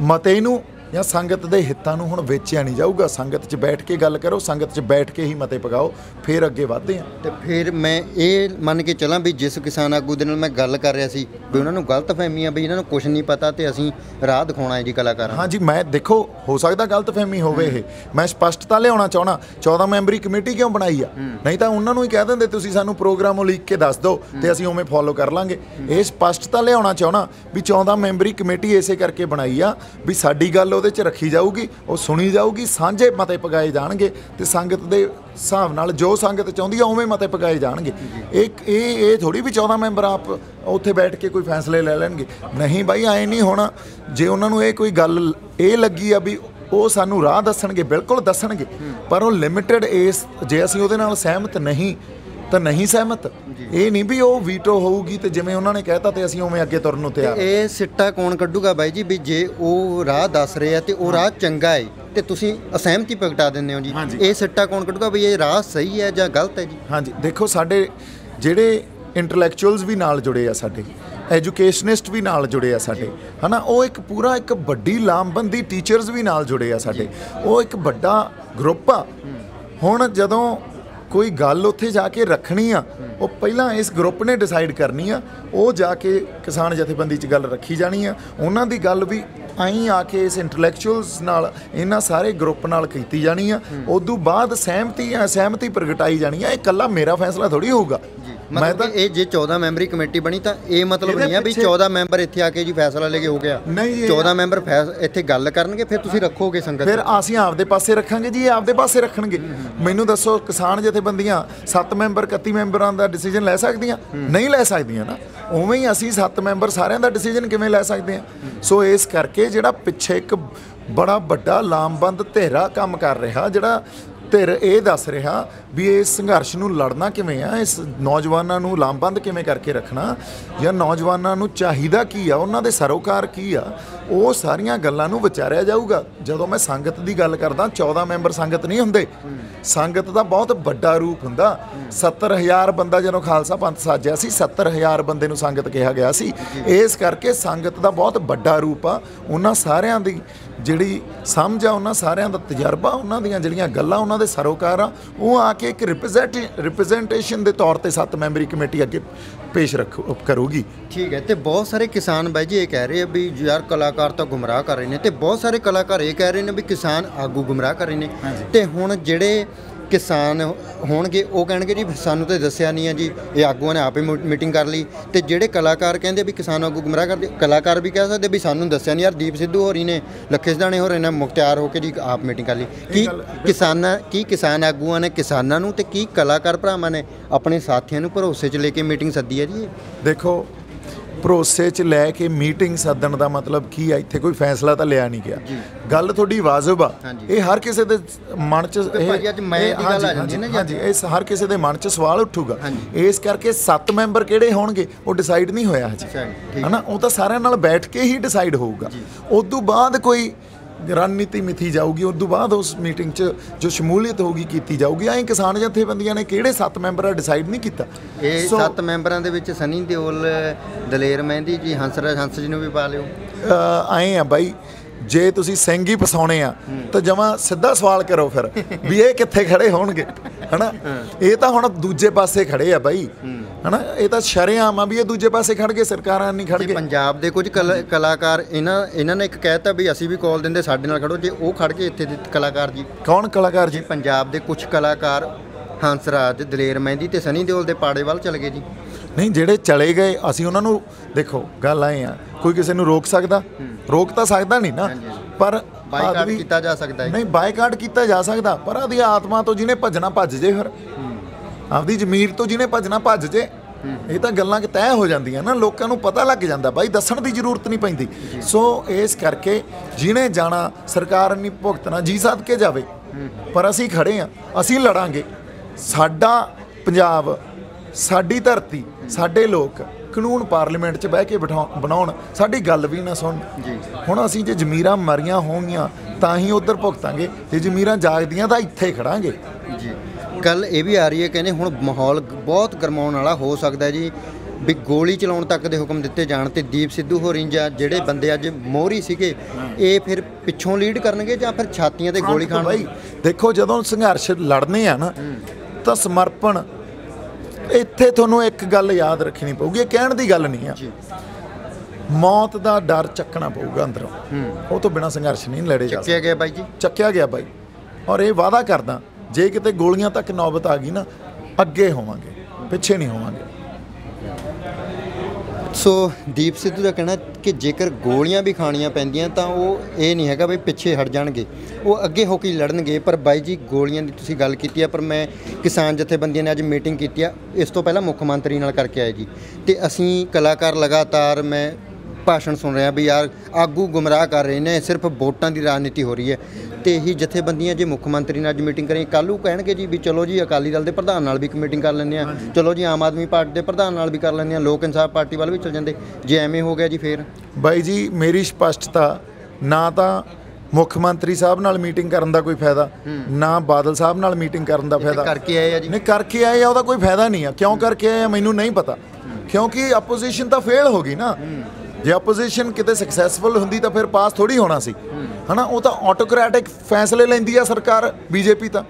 ਮਤੇ ਨੂੰ ਜਾਂ ਸੰਗਤ ਦੇ ਹਿੱਤਾਂ ਨੂੰ ਹੁਣ ਵੇਚਿਆ ਨਹੀਂ ਜਾਊਗਾ। ਸੰਗਤ 'ਚ ਬੈਠ ਕੇ ਗੱਲ ਕਰੋ, ਸੰਗਤ 'ਚ ਬੈਠ ਕੇ ਹੀ ਮਤੇ ਪਕਾਓ, ਫਿਰ ਅੱਗੇ ਵਧਦੇ ਹਾਂ। ਤੇ ਫਿਰ ਮੈਂ ਇਹ ਮੰਨ ਕੇ ਚੱਲਾਂ ਵੀ ਜਿਸ ਕਿਸਾਨ ਆਗੂ ਦੇ ਨਾਲ ਮੈਂ ਗੱਲ ਕਰ ਰਿਹਾ ਸੀ ਵੀ ਉਹਨਾਂ ਨੂੰ ਗਲਤਫਹਿਮੀ ਆ ਵੀ ਇਹਨਾਂ ਨੂੰ ਕੁਝ ਨਹੀਂ ਪਤਾ ਤੇ ਅਸੀਂ ਰਾਹ ਦਿਖਾਉਣਾ ਹੈ ਜੀ ਕਲਾਕਾਰਾਂ। ਹਾਂਜੀ, ਮੈਂ ਦੇਖੋ, ਹੋ ਸਕਦਾ ਗਲਤਫਹਿਮੀ ਹੋਵੇ, ਇਹ ਮੈਂ ਸਪਸ਼ਟਤਾ ਲਿਆਉਣਾ ਚਾਹਣਾ। 14 ਮੈਂਬਰੀ ਕਮੇਟੀ ਕਿਉਂ ਬਣਾਈ ਆ? ਨਹੀਂ ਤਾਂ ਉਹਨਾਂ ਨੂੰ ਹੀ ਕਹਿ ਦਿੰਦੇ ਤੁਸੀਂ ਸਾਨੂੰ ਪ੍ਰੋਗਰਾਮ ਲਿਖ ਕੇ ਦੱਸ ਦਿਓ ਤੇ ਅਸੀਂ ਉਵੇਂ ਫੋਲੋ ਕਰ ਲਾਂਗੇ। ਇਹ ਸਪਸ਼ਟਤਾ ਲਿਆਉਣਾ ਚਾਹਣਾ ਵੀ 14 ਮੈਂਬਰੀ ਕਮੇਟੀ ਇਸੇ ਕਰਕੇ ਬਣਾਈ ਆ ਵੀ ਸਾਡੀ ਗੱਲ ਉਹਦੇ 'ਚ ਰੱਖੀ ਜਾਊਗੀ, ਉਹ ਸੁਣੀ ਜਾਊਗੀ, ਸਾਂਝੇ ਮਤੇ ਪਕਾਏ ਜਾਣਗੇ ਤੇ ਸੰਗਤ ਦੇ ਹਿਸਾਬ ਨਾਲ ਜੋ ਸੰਗਤ ਚਾਹੁੰਦੀ ਆ ਉਵੇਂ ਮਤੇ ਪਕਾਏ ਜਾਣਗੇ। ਇਹ ਥੋੜੀ ਵੀ 14 ਮੈਂਬਰ ਆਪ ਉੱਥੇ ਬੈਠ ਕੇ ਕੋਈ ਫੈਸਲੇ ਲੈ ਲੈਣਗੇ। ਨਹੀਂ ਬਾਈ, ਐਂ ਨਹੀਂ ਹੋਣਾ। ਜੇ ਉਹਨਾਂ ਨੂੰ ਇਹ ਕੋਈ ਗੱਲ ਇਹ ਲੱਗੀ ਆ ਵੀ ਉਹ ਸਾਨੂੰ ਰਾਹ ਦੱਸਣਗੇ, ਬਿਲਕੁਲ ਦੱਸਣਗੇ, ਪਰ ਉਹ ਲਿਮਿਟਡ ਇਸ, ਜੇ ਅਸੀਂ ਉਹਦੇ ਨਾਲ ਸਹਿਮਤ ਨਹੀਂ ਤਾਂ ਨਹੀਂ ਸਹਿਮਤ। ਇਹ ਨਹੀਂ ਵੀ ਉਹ ਵੀਟੋ ਹੋਊਗੀ ਤੇ ਜਿਵੇਂ ਉਹਨਾਂ ਨੇ ਕਹਿਤਾ ਤੇ ਅਸੀਂ ਉਵੇਂ ਅੱਗੇ ਤੁਰਨ ਨੂੰ ਤਿਆਰ। ਇਹ ਸਿੱਟਾ ਕੌਣ ਕੱਢੂਗਾ ਬਾਈ ਜੀ ਵੀ ਜੇ ਉਹ ਰਾਹ ਦੱਸ ਰਹੇ ਆ ਤੇ ਉਹ ਰਾਹ ਚੰਗਾ ਹੈ ਤੇ ਤੁਸੀਂ ਅਸਹਿਮਤੀ ਪ੍ਰਗਟਾ ਦਿੰਦੇ ਹੋ ਜੀ, ਇਹ ਸਿੱਟਾ ਕੌਣ ਕੱਢੂਗਾ ਵੀ ਇਹ ਰਾਹ ਸਹੀ ਹੈ ਜਾਂ ਗਲਤ ਹੈ ਜੀ? ਹਾਂਜੀ, ਦੇਖੋ, ਸਾਡੇ ਜਿਹੜੇ ਇੰਟੈਲੈਕਚੁਅਲਸ ਵੀ ਨਾਲ ਜੁੜੇ ਆ, ਸਾਡੇ ਐਜੂਕੇਸ਼ਨਿਸਟ ਵੀ ਨਾਲ ਜੁੜੇ ਆ ਸਾਡੇ, ਹੈ ਨਾ, ਉਹ ਇੱਕ ਪੂਰਾ ਇੱਕ ਵੱਡੀ ਲਾਮਬੰਦੀ, ਟੀਚਰਸ ਵੀ ਨਾਲ ਜੁੜੇ ਆ ਸਾਡੇ, ਉਹ ਇੱਕ ਵੱਡਾ ਗਰੁੱਪ ਆ। ਹੁਣ ਜਦੋਂ ਕੋਈ ਗੱਲ ਉੱਥੇ ਜਾ ਕੇ ਰੱਖਣੀ ਆ, ਉਹ ਪਹਿਲਾਂ ਇਸ ਗਰੁੱਪ ਨੇ ਡਿਸਾਈਡ ਕਰਨੀ ਆ, ਉਹ ਜਾ ਕੇ ਕਿਸਾਨ ਜਥੇਬੰਦੀ 'ਚ ਗੱਲ ਰੱਖੀ ਜਾਣੀ ਆ। ਉਹਨਾਂ ਦੀ ਗੱਲ ਵੀ ਆਈ ਆ ਕੇ ਇਸ ਇੰਟੈਲੈਕਚੁਅਲਸ ਨਾਲ, ਇਹਨਾਂ ਸਾਰੇ ਗਰੁੱਪ ਨਾਲ ਕੀਤੀ ਜਾਣੀ ਆ। ਉਦੋਂ ਬਾਅਦ ਸਹਿਮਤੀ ਪ੍ਰਗਟਾਈ ਜਾਣੀ ਆ। ਇਹ ਇਕੱਲਾ ਮੇਰਾ ਫੈਸਲਾ ਥੋੜੀ ਹੋਊਗਾ। ਮੈਂ ਤਾਂ ਇਹ ਜੇ 14 ਮੈਂਬਰੀ ਕਮੇਟੀ ਬਣੀ ਤਾਂ ਇਹ ਮਤਲਬ ਨਹੀਂ ਆ ਵੀ 14 ਮੈਂਬਰ ਇੱਥੇ ਆ ਕੇ ਜੀ ਫੈਸਲਾ ਲੈ ਕੇ ਹੋ ਗਿਆ। ਨਹੀਂ, 14 ਮੈਂਬਰ ਇੱਥੇ ਗੱਲ ਕਰਨਗੇ, ਫਿਰ ਤੁਸੀਂ ਰੱਖੋਗੇ ਸੰਗਤ, ਫਿਰ ਅਸੀਂ ਆਪਦੇ ਪਾਸੇ ਰੱਖਾਂਗੇ ਜੀ, ਇਹ ਆਪਦੇ ਪਾਸੇ ਰੱਖਣਗੇ। ਮੈਨੂੰ ਦੱਸੋ, ਕਿਸਾਨ ਜਥੇਬੰਦੀਆਂ 7 ਮੈਂਬਰ 31 ਮੈਂਬਰਾਂ ਦਾ ਡਿਸੀਜਨ ਲੈ ਸਕਦੀਆਂ? ਨਹੀਂ ਲੈ ਸਕਦੀਆਂ ਨਾ। ਉਵੇਂ ਹੀ ਅਸੀਂ 7 ਮੈਂਬਰ ਸਾਰਿਆਂ ਦਾ ਡਿਸੀਜਨ ਕਿਵੇਂ ਲੈ ਸਕਦੇ ਹਾਂ? ਸੋ ਇਸ ਕਰਕੇ ਜਿਹੜਾ ਪਿੱਛੇ ਇੱਕ ਬੜਾ ਵੱਡਾ ਲਾਮਬੰਦ ਧਿਰਾ ਕੰਮ ਕਰ ਰਿਹਾ, ਜਿਹੜਾ ਧਿਰ ਇਹ ਦੱਸ ਰਿਹਾ ਵੀ ਇਸ ਸੰਘਰਸ਼ ਨੂੰ ਲੜਨਾ ਕਿਵੇਂ ਆ, ਇਸ ਨੌਜਵਾਨਾਂ ਨੂੰ ਲਾਮਬੰਦ ਕਿਵੇਂ ਕਰਕੇ ਰੱਖਣਾ, ਜਾਂ ਨੌਜਵਾਨਾਂ ਨੂੰ ਚਾਹੀਦਾ ਕੀ ਆ, ਉਹਨਾਂ ਦੇ ਸਰੋਕਾਰ ਕੀ ਆ, ਉਹ ਸਾਰੀਆਂ ਗੱਲਾਂ ਨੂੰ ਵਿਚਾਰਿਆ ਜਾਊਗਾ। ਜਦੋਂ ਮੈਂ ਸੰਗਤ ਦੀ ਗੱਲ ਕਰਦਾ 14 ਮੈਂਬਰ ਸੰਗਤ ਨਹੀਂ ਹੁੰਦੇ, ਸੰਗਤ ਦਾ ਬਹੁਤ ਵੱਡਾ ਰੂਪ ਹੁੰਦਾ। 70,000 ਬੰਦਾ ਜਦੋਂ ਖਾਲਸਾ ਪੰਥ ਸਾਜਿਆ ਸੀ 70,000 ਬੰਦੇ ਨੂੰ ਸੰਗਤ ਕਿਹਾ ਗਿਆ ਸੀ। ਇਸ ਕਰਕੇ ਸੰਗਤ ਦਾ ਬਹੁਤ ਵੱਡਾ ਰੂਪ ਆ। ਉਹਨਾਂ ਸਾਰਿਆਂ ਦੀ ਜਿਹੜੀ ਸਮਝ ਆ, ਉਹਨਾਂ ਸਾਰਿਆਂ ਦਾ ਤਜਰਬਾ, ਉਹਨਾਂ ਦੀਆਂ ਜਿਹੜੀਆਂ ਗੱਲਾਂ, ਉਹਨਾਂ ਦੇ ਸਰੋਕਾਰ ਆ, ਉਹ ਆ ਕੇ ਇੱਕ ਰਿਪਰੈਜ਼ੈਂਟੇਸ਼ਨ ਦੇ ਤੌਰ ਤੇ 7 ਮੈਂਬਰੀ ਕਮੇਟੀ ਅੱਗੇ ਪੇਸ਼ ਕਰੂਗੀ। ਠੀਕ ਹੈ। ਤੇ ਬਹੁਤ ਸਾਰੇ ਕਿਸਾਨ ਬਾਈ ਜੀ ਇਹ ਕਹਿ ਰਹੇ ਆ ਵੀ ਯਾਰ ਕਲਾਕਾਰ ਤਾਂ ਗੁੰਮਰਾਹ ਕਰ ਰਹੇ ਨੇ, ਤੇ ਬਹੁਤ ਸਾਰੇ ਕਲਾਕਾਰ ਇਹ ਕਹਿ ਰਹੇ ਨੇ ਵੀ ਕਿਸਾਨ ਆਗੂ ਗੁੰਮਰਾਹ ਕਰ ਰਹੇ ਨੇ। ਤੇ ਹੁਣ ਜਿਹੜੇ ਕਿਸਾਨ ਹੋਣਗੇ ਉਹ ਕਹਿਣਗੇ ਜੀ ਸਾਨੂੰ ਤਾਂ ਦੱਸਿਆ ਨਹੀਂ ਹੈ ਜੀ, ਇਹ ਆਗੂਆਂ ਨੇ ਆਪੇ ਮੀਟਿੰਗ ਕਰ ਲਈ। ਤੇ ਜਿਹੜੇ ਕਲਾਕਾਰ ਕਹਿੰਦੇ ਵੀ ਕਿਸਾਨ ਆਗੂ ਗੁੰਮਰਾਹ ਕਰਦੇ, ਕਲਾਕਾਰ ਵੀ ਕਹਿ ਸਕਦੇ ਵੀ ਸਾਨੂੰ ਦੱਸਿਆ ਨਹੀਂ ਯਾਰ, ਦੀਪ ਸਿੱਧੂ ਹੋਰੀ ਨੇ, ਲੱਖੇ ਸਿਧਾਣੇ ਹੋਰੀ ਨੇ ਮੁਖਤਿਆਰ ਹੋ ਕੇ ਜੀ ਆਪ ਮੀਟਿੰਗ ਕਰ ਲਈ। ਕੀ ਕਿਸਾਨ ਆਗੂਆਂ ਨੇ ਕਿਸਾਨਾਂ ਨੂੰ ਤੇ ਕੀ ਕਲਾਕਾਰ ਭਰਾਵਾਂ ਨੇ ਆਪਣੇ ਸਾਥੀਆਂ ਨੂੰ ਭਰੋਸੇ 'ਚ ਲੈ ਕੇ ਮੀਟਿੰਗ ਸੱਦੀ ਹੈ ਜੀ? ਦੇਖੋ, ਭਰੋਸੇ 'ਚ ਲੈ ਕੇ ਮੀਟਿੰਗ ਸੱਦਣ ਦਾ ਮਤਲਬ ਕੀ ਆ? ਇੱਥੇ ਕੋਈ ਫੈਸਲਾ ਤਾਂ ਲਿਆ ਨਹੀਂ ਗਿਆ। ਗੱਲ ਤੁਹਾਡੀ ਵਾਜਬ ਆ। ਇਹ ਹਰ ਕਿਸੇ ਦੇ ਮਨ 'ਚ ਇਹ ਹਰ ਕਿਸੇ ਦੇ ਮਨ 'ਚ ਸਵਾਲ ਉੱਠੂਗਾ। ਇਸ ਕਰਕੇ 7 ਮੈਂਬਰ ਕਿਹੜੇ ਹੋਣਗੇ ਉਹ ਡਿਸਾਈਡ ਨਹੀਂ ਹੋਇਆ ਹਜੇ, ਹੈ ਨਾ। ਉਹ ਤਾਂ ਸਾਰਿਆਂ ਨਾਲ ਬੈਠ ਕੇ ਹੀ ਡਿਸਾਈਡ ਹੋਊਗਾ। ਉਸ ਤੋਂ ਬਾਅਦ ਕੋਈ ਰਣਨੀਤੀ ਮਿਥੀ ਜਾਊਗੀ, ਉਸ ਤੋਂ ਬਾਅਦ ਉਸ ਮੀਟਿੰਗ 'ਚ ਜੋ ਸ਼ਮੂਲੀਅਤ ਹੋਊਗੀ ਕੀਤੀ ਜਾਊਗੀ। ਐਂ ਕਿਸਾਨ ਜਥੇਬੰਦੀਆਂ ਨੇ ਕਿਹੜੇ 7 ਮੈਂਬਰ ਆ ਡਿਸਾਈਡ ਨਹੀਂ ਕੀਤਾ। ਇਹ 7 ਮੈਂਬਰਾਂ ਦੇ ਵਿੱਚ ਸਨੀ ਦਿਓਲ, ਦਲੇਰ ਮਹਿੰਦੀ ਜੀ, ਹੰਸ ਜੀ ਨੂੰ ਵੀ ਪਾ ਲਿਓ। ਐਂ ਆ ਬਾਈ, ਜੇ ਤੁਸੀਂ ਸਿੰਘ ਹੀ ਫਸਾਉਣੇ ਆ ਤਾਂ ਜਮਾਂ ਸਿੱਧਾ ਸਵਾਲ ਕਰੋ ਫਿਰ ਵੀ ਇਹ ਕਿੱਥੇ ਖੜੇ ਹੋਣਗੇ, ਹਨਾ। ਇਹ ਤਾਂ ਹੁਣ ਦੂਜੇ ਪਾਸੇ ਖੜੇ ਆ ਬਾਈ, ਹਨਾ। ਇਹ ਤਾਂ ਸ਼ਰੇਆਮ ਆ ਵੀ ਇਹ ਦੂਜੇ ਪਾਸੇ ਖੜ ਗਏ, ਸਰਕਾਰਾਂ ਨਹੀਂ ਖੜ ਗਏ। ਪੰਜਾਬ ਦੇ ਕੁਝ ਕਲਾਕਾਰ ਇਹਨਾਂ ਨੇ ਇੱਕ ਕਹਿਤਾ ਵੀ ਅਸੀਂ ਵੀ ਕਾਲ ਦਿੰਦੇ ਸਾਡੇ ਨਾਲ ਖੜੋ, ਜੇ ਉਹ ਖੜ ਕੇ ਇੱਥੇ ਦੇ ਕਲਾਕਾਰ ਜੀ। ਕੌਣ ਕਲਾਕਾਰ ਜੀ? ਪੰਜਾਬ ਦੇ ਕੁਝ ਕਲਾਕਾਰ ਹੰਸਰਾਜ, ਦਲੇਰ ਮਹਿੰਦੀ ਤੇ ਸਨੀ ਦਿਓਲ ਦੇ ਪਾੜੇ ਵੱਲ ਚਲੇ ਗਏ ਜੀ। ਨਹੀਂ, ਜਿਹੜੇ ਚਲੇ ਗਏ ਅਸੀਂ ਉਹਨਾਂ ਨੂੰ, ਦੇਖੋ ਗੱਲ ਆਏ ਆ, ਕੋਈ ਕਿਸੇ ਨੂੰ ਰੋਕ ਸਕਦਾ? ਰੋਕ ਤਾਂ ਸਕਦਾ ਨਹੀਂ ਨਾ, ਪਰ ਬਾਈਕਾਟ ਕੀਤਾ ਜਾ ਸਕਦਾ ਹੈ। ਨਹੀਂ, ਬਾਈਕਾਟ ਕੀਤਾ ਜਾ ਸਕਦਾ, ਪਰ ਆਪਦੀ ਆਤਮਾ ਤੋਂ ਜਿਹਨੇ ਭੱਜਣਾ ਭੱਜ ਜੇ, ਫਿਰ ਆਪਦੀ ਜ਼ਮੀਰ ਤੋਂ ਜਿਹਨੇ ਭੱਜਣਾ ਭੱਜ ਜੇ। ਇਹ ਤਾਂ ਗੱਲਾਂ ਕਿ ਤੈਅ ਹੋ ਜਾਂਦੀਆਂ ਨਾ, ਲੋਕਾਂ ਨੂੰ ਪਤਾ ਲੱਗ ਜਾਂਦਾ ਬਾਈ, ਦੱਸਣ ਦੀ ਜ਼ਰੂਰਤ ਨਹੀਂ ਪੈਂਦੀ। ਸੋ ਇਸ ਕਰਕੇ ਜਿਹਨੇ ਜਾਣਾ, ਸਰਕਾਰ ਨਹੀਂ ਭੁਗਤਣਾ, ਜੀ ਸੱਦ ਕੇ ਜਾਵੇ, ਪਰ ਅਸੀਂ ਖੜੇ ਹਾਂ, ਅਸੀਂ ਲੜਾਂਗੇ। ਸਾਡਾ ਪੰਜਾਬ, ਸਾਡੀ ਧਰਤੀ, ਸਾਡੇ ਲੋਕ ਕਾਨੂੰਨ ਪਾਰਲੀਮੈਂਟ 'ਚ ਬਹਿ ਕੇ ਬਣਾਉਣ, ਸਾਡੀ ਗੱਲ ਵੀ ਨਾ ਸੁਣ। ਹੁਣ ਅਸੀਂ ਜੇ ਜ਼ਮੀਰਾਂ ਮਰੀਆਂ ਹੋਣਗੀਆਂ ਤਾਂ ਹੀ ਉੱਧਰ ਭੁਗਤਾਂਗੇ, ਜੇ ਜ਼ਮੀਰਾਂ ਜਾਗਦੀਆਂ ਤਾਂ ਇੱਥੇ ਖੜਾਂਗੇ ਜੀ। ਗੱਲ ਇਹ ਵੀ ਆ ਰਹੀ ਹੈ, ਕਹਿੰਦੇ ਹੁਣ ਮਾਹੌਲ ਬਹੁਤ ਗਰਮਾਉਣ ਵਾਲਾ ਹੋ ਸਕਦਾ ਜੀ, ਵੀ ਗੋਲੀ ਚਲਾਉਣ ਤੱਕ ਦੇ ਹੁਕਮ ਦਿੱਤੇ ਜਾਣ ਤੇ ਦੀਪ ਸਿੱਧੂ ਹੋਰੀ ਜਾਂ ਜਿਹੜੇ ਬੰਦੇ ਅੱਜ ਮੋਹਰੀ ਸੀਗੇ ਇਹ ਫਿਰ ਪਿੱਛੋਂ ਲੀਡ ਕਰਨਗੇ ਜਾਂ ਫਿਰ ਛਾਤੀਆਂ ਤੇ ਗੋਲੀ ਖਾਣ? ਬਾਈ ਦੇਖੋ, ਜਦੋਂ ਸੰਘਰਸ਼ ਲੜਨੇ ਆ ਨਾ ਤਾਂ ਸਮਰਪਣ। ਇੱਥੇ ਤੁਹਾਨੂੰ ਇੱਕ ਗੱਲ ਯਾਦ ਰੱਖਣੀ ਪਊਗੀ, ਇਹ ਕਹਿਣ ਦੀ ਗੱਲ ਨਹੀਂ ਆ, ਮੌਤ ਦਾ ਡਰ ਚੱਕਣਾ ਪਊਗਾ ਅੰਦਰੋਂ। ਉਹ ਤੋਂ ਬਿਨਾਂ ਸੰਘਰਸ਼ ਨਹੀਂ ਲੜੇ ਜਾ ਸਕਦਾ। ਚੱਕਿਆ ਗਿਆ ਬਾਈ ਜੀ, ਚੱਕਿਆ ਗਿਆ ਬਾਈ। ਔਰ ਇਹ ਵਾਅਦਾ ਕਰਦਾ, ਜੇ ਕਿਤੇ ਗੋਲੀਆਂ ਤੱਕ ਨੌਬਤ ਆ ਗਈ ਨਾ, ਅੱਗੇ ਹੋਵਾਂਗੇ, ਪਿੱਛੇ ਨਹੀਂ ਹੋਵਾਂਗੇ। ਸੋ ਦੀਪ ਸਿੱਧੂ ਦਾ ਕਹਿਣਾ ਕਿ ਜੇਕਰ ਗੋਲੀਆਂ ਵੀ ਖਾਣੀਆਂ ਪੈਂਦੀਆਂ ਤਾਂ ਉਹ ਇਹ ਨਹੀਂ ਹੈਗਾ ਵੀ ਪਿੱਛੇ ਹਟ ਜਾਣਗੇ, ਉਹ ਅੱਗੇ ਹੋ ਕੇ ਲੜਨਗੇ। ਪਰ ਬਾਈ ਜੀ, ਗੋਲੀਆਂ ਦੀ ਤੁਸੀਂ ਗੱਲ ਕੀਤੀ ਆ, ਪਰ ਮੈਂ ਕਿਸਾਨ ਜਥੇਬੰਦੀਆਂ ਨੇ ਅੱਜ ਮੀਟਿੰਗ ਕੀਤੀ ਆ, ਇਸ ਤੋਂ ਪਹਿਲਾਂ ਮੁੱਖ ਮੰਤਰੀ ਨਾਲ ਕਰਕੇ ਆਏ ਜੀ, ਤੇ ਅਸੀਂ ਕਲਾਕਾਰ ਲਗਾਤਾਰ ਮੈਂ ਭਾਸ਼ਣ ਸੁਣ ਰਿਹਾ ਵੀ ਯਾਰ ਆਗੂ ਗੁੰਮਰਾਹ ਕਰ ਰਹੇ ਨੇ, ਸਿਰਫ ਵੋਟਾਂ ਦੀ ਰਾਜਨੀਤੀ ਹੋ ਰਹੀ ਹੈ। ਤੇ ਇਹੀ ਜਥੇਬੰਦੀਆਂ ਜੇ ਮੁੱਖ ਮੰਤਰੀ ਨਾਲ ਅੱਜ ਮੀਟਿੰਗ ਕਰੀ, ਕੱਲ੍ਹ ਨੂੰ ਕਹਿਣਗੇ ਜੀ ਵੀ ਚਲੋ ਜੀ ਅਕਾਲੀ ਦਲ ਦੇ ਪ੍ਰਧਾਨ ਨਾਲ ਵੀ ਇੱਕ ਮੀਟਿੰਗ ਕਰ ਲੈਂਦੇ ਹਾਂ, ਚਲੋ ਜੀ ਆਮ ਆਦਮੀ ਪਾਰਟੀ ਦੇ ਪ੍ਰਧਾਨ ਨਾਲ ਵੀ ਕਰ ਲੈਂਦੇ ਹਾਂ, ਲੋਕ ਇਨਸਾਫ ਪਾਰਟੀ ਵੱਲ ਵੀ ਚਲ ਜਾਂਦੇ। ਜੇ ਐਵੇਂ ਹੋ ਗਿਆ ਜੀ ਫੇਰ ਬਾਈ ਜੀ, ਮੇਰੀ ਸਪਸ਼ਟਤਾ, ਨਾ ਤਾਂ ਮੁੱਖ ਮੰਤਰੀ ਸਾਹਿਬ ਨਾਲ ਮੀਟਿੰਗ ਕਰਨ ਦਾ ਕੋਈ ਫਾਇਦਾ, ਨਾ ਬਾਦਲ ਸਾਹਿਬ ਨਾਲ ਮੀਟਿੰਗ ਕਰਨ ਦਾ ਫਾਇਦਾ। ਕਰਕੇ ਆਏ ਆ ਜੀ? ਨਹੀਂ, ਕਰਕੇ ਆਏ ਆ, ਉਹਦਾ ਕੋਈ ਫਾਇਦਾ ਨਹੀਂ ਆ। ਕਿਉਂ ਕਰਕੇ ਆਏ ਆ ਮੈਨੂੰ ਨਹੀਂ ਪਤਾ, ਕਿਉਂਕਿ ਆਪੋਜੀਸ਼ਨ ਤਾਂ ਫੇਲ ਹੋ ਗਈ ਨਾ। ਜੇ ਆਪੋਜੀਸ਼ਨ ਕਿਤੇ ਸਕਸੈਸਫੁਲ ਹੁੰਦੀ ਤਾਂ ਫਿਰ ਪਾਸ ਥੋੜੀ ਹੋਣਾ ਸੀ, ਹਨਾ। ਉਹ ਤਾਂ ਆਟੋਕ੍ਰੈਟਿਕ ਫੈਸਲੇ ਲੈਂਦੀ ਆ ਸਰਕਾਰ, ਬੀਜੇਪੀ ਤਾਂ,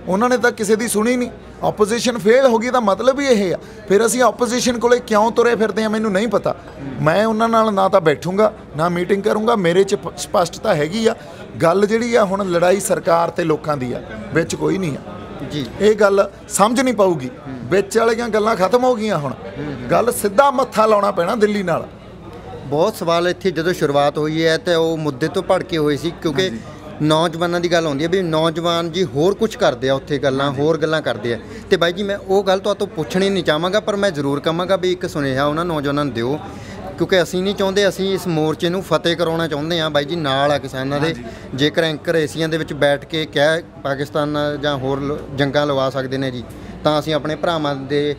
ਉਹਨਾਂ ਨੇ ਤਾਂ ਕਿਸੇ ਦੀ ਸੁਣੀ ਨਹੀਂ। ਆਪੋਜੀਸ਼ਨ ਫੇਲ ਹੋ ਗਈ ਤਾਂ ਮਤਲਬ ਹੀ ਇਹ ਆ। ਫਿਰ ਅਸੀਂ ਆਪੋਜੀਸ਼ਨ ਕੋਲੇ ਕਿਉਂ ਤੁਰੇ ਫਿਰਦੇ ਆ ਮੈਨੂੰ ਨਹੀਂ ਪਤਾ। ਮੈਂ ਉਹਨਾਂ ਨਾਲ ਨਾ ਤਾਂ ਬੈਠੂੰਗਾ ਨਾ ਮੀਟਿੰਗ ਕਰੂੰਗਾ। ਮੇਰੇ 'ਚ ਸਪਸ਼ਟਤਾ ਹੈਗੀ ਆ। ਗੱਲ ਜਿਹੜੀ ਆ ਹੁਣ ਲੜਾਈ ਸਰਕਾਰ ਤੇ ਲੋਕਾਂ ਦੀ ਆ, ਵਿੱਚ ਕੋਈ ਨਹੀਂ ਆ ਜੀ। ਇਹ ਗੱਲ ਸਮਝ ਨਹੀਂ ਪਾਊਗੀ, ਵਿੱਚ ਵਾਲੀਆਂ ਗੱਲਾਂ ਖਤਮ ਹੋ ਗਈਆਂ। ਹੁਣ ਗੱਲ ਸਿੱਧਾ ਮੱਥਾ ਲਾਉਣਾ ਪੈਣਾ ਦਿੱਲੀ ਨਾਲ। ਬਹੁਤ ਸਵਾਲ ਇੱਥੇ ਜਦੋਂ ਸ਼ੁਰੂਆਤ ਹੋਈ ਹੈ ਤਾਂ ਉਹ ਮੁੱਦੇ ਤੋਂ ਭੜਕੇ ਹੋਏ ਸੀ, ਕਿਉਂਕਿ ਨੌਜਵਾਨਾਂ ਦੀ ਗੱਲ ਆਉਂਦੀ ਹੈ ਵੀ ਨੌਜਵਾਨ ਜੀ ਹੋਰ ਕੁਝ ਕਰਦੇ ਆ ਉੱਥੇ, ਹੋਰ ਗੱਲਾਂ ਕਰਦੇ ਆ। ਤੇ ਬਾਈ ਜੀ, ਮੈਂ ਉਹ ਗੱਲ ਤੁਹਾਤੋਂ ਪੁੱਛਣੀ ਨਹੀਂ ਚਾਹਾਂਗਾ, ਪਰ ਮੈਂ ਜ਼ਰੂਰ ਕਹਾਂਗਾ ਵੀ ਇੱਕ ਸੁਨੇਹਾ ਉਹਨਾਂ ਨੌਜਵਾਨਾਂ ਨੂੰ ਦਿਓ, ਕਿਉਂਕਿ ਅਸੀਂ ਨਹੀਂ ਚਾਹੁੰਦੇ, ਅਸੀਂ ਇਸ ਮੋਰਚੇ ਨੂੰ ਫਤਿਹ ਕਰਾਉਣਾ ਚਾਹੁੰਦੇ ਹਾਂ। ਬਾਈ ਜੀ ਨਾਲ ਆ ਕਿਸਾਨਾਂ ਦੇ। ਜੇਕਰ ਐਂਕਰ ਏਸੀਆਂ ਦੇ ਵਿੱਚ ਬੈਠ ਕੇ ਕਹਿ ਪਾਕਿਸਤਾਨ ਜਾਂ ਹੋਰ ਜੰਗਾਂ ਲਵਾ ਸਕਦੇ ਨੇ ਜੀ, ਤਾਂ ਅਸੀਂ ਆਪਣੇ ਭਰਾਵਾਂ ਦੇ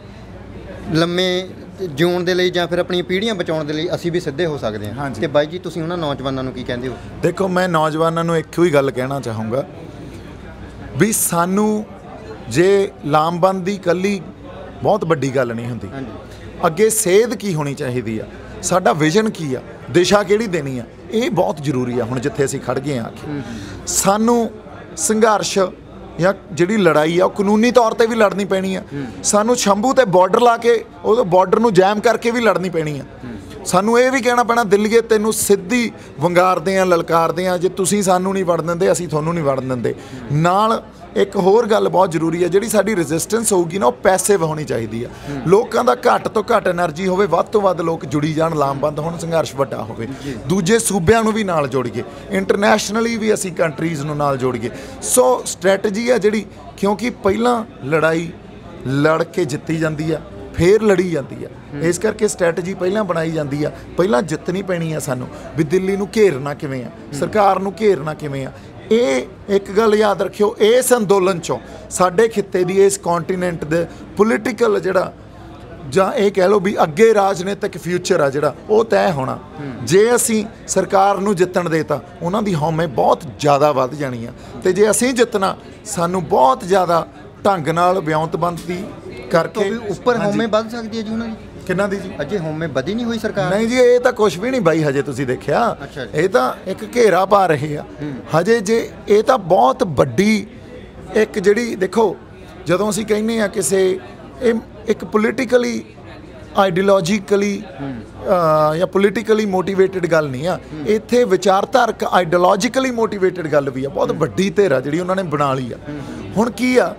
ਲੰਮੇ ਜਿਉਣ ਦੇ ਲਈ ਜਾਂ ਫਿਰ ਆਪਣੀਆਂ ਪੀੜ੍ਹੀਆਂ ਬਚਾਉਣ ਦੇ ਲਈ ਅਸੀਂ ਵੀ ਸਿੱਧੇ ਹੋ ਸਕਦੇ ਹਾਂ। ਹਾਂਜੀ। ਤੇ ਬਾਈ ਜੀ ਤੁਸੀਂ ਉਹਨਾਂ ਨੌਜਵਾਨਾਂ ਨੂੰ ਕੀ ਕਹਿੰਦੇ ਹੋ? ਦੇਖੋ, ਮੈਂ ਨੌਜਵਾਨਾਂ ਨੂੰ ਇੱਕੋ ਹੀ ਗੱਲ ਕਹਿਣਾ ਚਾਹੂੰਗਾ ਵੀ ਸਾਨੂੰ ਜੇ ਲਾਮਬੰਦ ਦੀ ਇਕੱਲੀ ਬਹੁਤ ਵੱਡੀ ਗੱਲ ਨਹੀਂ ਹੁੰਦੀ, ਅੱਗੇ ਸੇਧ ਕੀ ਹੋਣੀ ਚਾਹੀਦੀ ਆ, ਸਾਡਾ ਵਿਜ਼ਨ ਕੀ ਆ, ਦਿਸ਼ਾ ਕਿਹੜੀ ਦੇਣੀ ਆ, ਇਹ ਬਹੁਤ ਜ਼ਰੂਰੀ ਆ। ਹੁਣ ਜਿੱਥੇ ਅਸੀਂ ਖੜ ਗਏ ਆ ਕੇ ਸਾਨੂੰ ਸੰਘਰਸ਼ ਜਾਂ ਜਿਹੜੀ ਲੜਾਈ ਆ ਉਹ ਕਾਨੂੰਨੀ ਤੌਰ ਤੇ ਵੀ ਲੜਨੀ ਪੈਣੀ ਆ। ਸਾਨੂੰ ਸ਼ੰਭੂ ਤੇ ਬਾਰਡਰ ਲਾ ਕੇ ਉਹ ਬਾਰਡਰ ਨੂੰ ਜੈਮ ਕਰਕੇ ਵੀ ਲੜਨੀ ਪੈਣੀ ਆ। ਸਾਨੂੰ ਇਹ ਵੀ ਕਹਿਣਾ ਪੈਣਾ, ਦਿੱਲੀਏ ਤੈਨੂੰ ਸਿੱਧੀ ਵੰਗਾਰਦੇ ਆ, ਲਲਕਾਰਦੇ ਆ, ਜੇ ਤੁਸੀਂ ਸਾਨੂੰ ਨਹੀਂ ਵੜਨ ਦਿੰਦੇ ਅਸੀਂ ਤੁਹਾਨੂੰ ਨਹੀਂ ਵੜਨ ਦਿੰਦੇ। ਨਾਲ ਇੱਕ ਹੋਰ ਗੱਲ ਬਹੁਤ ਜ਼ਰੂਰੀ ਹੈ, ਜਿਹੜੀ ਸਾਡੀ ਰੈਜ਼ਿਸਟੈਂਸ ਹੋਊਗੀ ਨਾ ਉਹ ਪੈਸਿਵ ਹੋਣੀ ਚਾਹੀਦੀ ਆ। ਲੋਕਾਂ ਦਾ ਘੱਟ ਤੋਂ ਘੱਟ એનર્ਜੀ ਹੋਵੇ, ਵੱਧ ਤੋਂ ਵੱਧ ਲੋਕ ਜੁੜੀ ਜਾਣ, ਲਾਮਬੰਦ ਹੋਣ, ਸੰਘਰਸ਼ ਵੱਡਾ ਹੋਵੇ, ਦੂਜੇ ਸੂਬਿਆਂ ਨੂੰ ਵੀ ਨਾਲ ਜੋੜੀਏ, ਇੰਟਰਨੈਸ਼ਨਲੀ ਵੀ ਅਸੀਂ ਕੰਟਰੀਜ਼ ਨੂੰ ਨਾਲ ਜੋੜੀਏ। ਸੋ ਸਟ੍ਰੈਟਜੀ ਆ ਜਿਹੜੀ, ਕਿਉਂਕਿ ਪਹਿਲਾਂ ਲੜਾਈ ਲੜ ਕੇ ਜਿੱਤੀ ਜਾਂਦੀ ਆ, ਫੇਰ ਲੜੀ ਜਾਂਦੀ ਆ, ਇਸ ਕਰਕੇ ਸਟ੍ਰੈਟਜੀ ਪਹਿਲਾਂ ਬਣਾਈ ਜਾਂਦੀ ਆ। ਪਹਿਲਾਂ ਜਿੱਤਣੀ ਪੈਣੀ ਆ ਸਾਨੂੰ, ਵੀ ਦਿੱਲੀ ਨੂੰ ਘੇਰਨਾ ਕਿਵੇਂ ਆ, ਸਰਕਾਰ ਨੂੰ ਘੇਰਨਾ ਕਿਵੇਂ ਆ। ਇਹ ਇੱਕ ਗੱਲ ਯਾਦ ਰੱਖਿਓ, ਇਸ ਅੰਦੋਲਨ 'ਚੋਂ ਸਾਡੇ ਖਿੱਤੇ ਦੀ, ਇਸ ਕੌਂਟੀਨੈਂਟ ਦੇ ਪੋਲੀਟੀਕਲ ਜਿਹੜਾ, ਜਾਂ ਇਹ ਕਹਿ ਲਓ ਵੀ ਅੱਗੇ ਰਾਜਨੀਤਿਕ ਫਿਊਚਰ ਆ ਜਿਹੜਾ, ਉਹ ਤੈਅ ਹੋਣਾ। ਜੇ ਅਸੀਂ ਸਰਕਾਰ ਨੂੰ ਜਿੱਤਣ ਦੇਤਾ, ਉਹਨਾਂ ਦੀ ਹਉਮੈ ਬਹੁਤ ਜ਼ਿਆਦਾ ਵੱਧ ਜਾਣੀ ਆ, ਤੇ ਜੇ ਅਸੀਂ ਜਿੱਤਣਾ, ਸਾਨੂੰ ਬਹੁਤ ਜ਼ਿਆਦਾ ਢੰਗ ਨਾਲ ਵਿਉਂਤਬੰਦੀ ਕਰਕੇ ਉੱਪਰ ਹਉਮੈ ਵੱਧ ਸਕਦੀ ਹੈ ਜੀ ਉਹਨਾਂ ਦੀ। ਕਿੰਨਾ ਦੀ ਜੀ? ਅਜੇ ਹਉਮੈ ਵਧੀ ਨਹੀਂ ਹੋਈ ਸਰਕਾਰ? ਨਹੀਂ ਜੀ, ਇਹ ਤਾਂ ਕੁਝ ਵੀ ਨਹੀਂ ਬਾਈ, ਹਜੇ ਤੁਸੀਂ ਦੇਖਿਆ, ਇਹ ਤਾਂ ਇੱਕ ਘੇਰਾ ਪਾ ਰਹੇ ਆ ਹਜੇ। ਜੇ ਇਹ ਤਾਂ ਬਹੁਤ ਵੱਡੀ ਇੱਕ ਜਿਹੜੀ, ਦੇਖੋ ਜਦੋਂ ਅਸੀਂ ਕਹਿੰਦੇ ਆ ਕਿਸੇ, ਇਹ ਇੱਕ ਪੋਲੀਟੀਕਲੀ ਆਈਡੀਓਲੋਜੀਕਲੀ ਜਾਂ ਪੋਲੀਟੀਕਲੀ ਮੋਟੀਵੇਟਿਡ ਗੱਲ ਨਹੀਂ ਆ, ਇੱਥੇ ਵਿਚਾਰਧਾਰਕ ਆਈਡੀਓਲੋਜੀਕਲੀ ਮੋਟੀਵੇਟਿਡ ਗੱਲ ਵੀ ਆ। ਬਹੁਤ ਵੱਡੀ ਧਿਰ ਆ ਜਿਹੜੀ ਉਹਨਾਂ ਨੇ ਬਣਾ ਲਈ ਆ। ਹੁਣ ਕੀ ਆ,